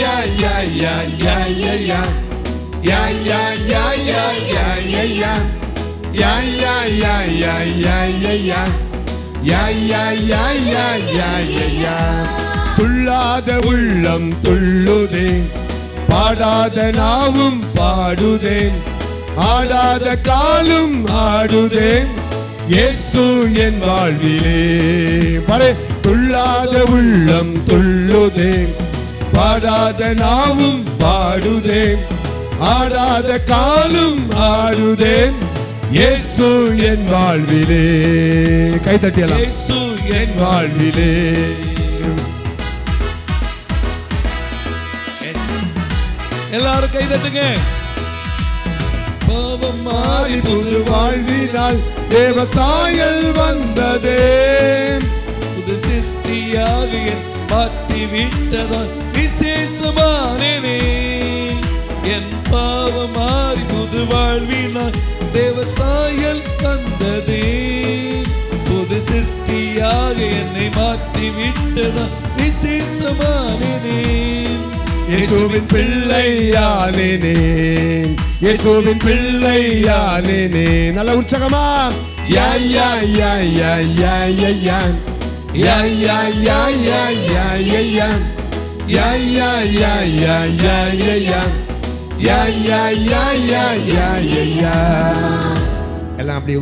yeah, yeah, yeah, yeah, yeah, yeah. Yeah, yeah, yeah, yeah, yeah, yeah, yeah. Yeah, yeah, yeah, yeah, yeah, yeah, yeah. Yeah, yeah, yeah, yeah, yeah, yeah, yeah. Thullatha உள்ளம் துள்ளுதே, பாடாத நாவும் பாடுதே, ஆடாத காலும் ஆடுதே, இயேசு என் வாழ்விலே. பாரு, துள்ளாத உள்ளம் துள்ளுதே, பாடாத நாவும் பாடுதே, ஆடாத காலும் ஆடுதே, இயேசு என் வாழ்விலே. கை தட்டியலாம். இயேசு என் வாழ்விலே. எல்லாரும் கை தட்டுங்க. பாவம் மாறி புது வாழ்வினால் தேவசாயல் வந்ததே, புது சிருஷ்டியாக மாற்றி விட்டதால் விசேஷமானேனே. என் பாவம் மாறி புது வாழ்வினால் தேவசாயல் வந்ததே, புது சிருஷ்டியாக என்னை மாற்றி விட்டதால் விசேஷமானேனே. இயேசுவின் பிள்ளையானேனே, இயேசுவின் பிள்ளையானேனே. நல்ல உற்சாகமா. யா யா யா யா யா யா யா. யா யா யா யா யா யா யா. யா யா யா யா யா யா யா. யா யா யா யா யா யா யா. எல்லாம் அப்படியே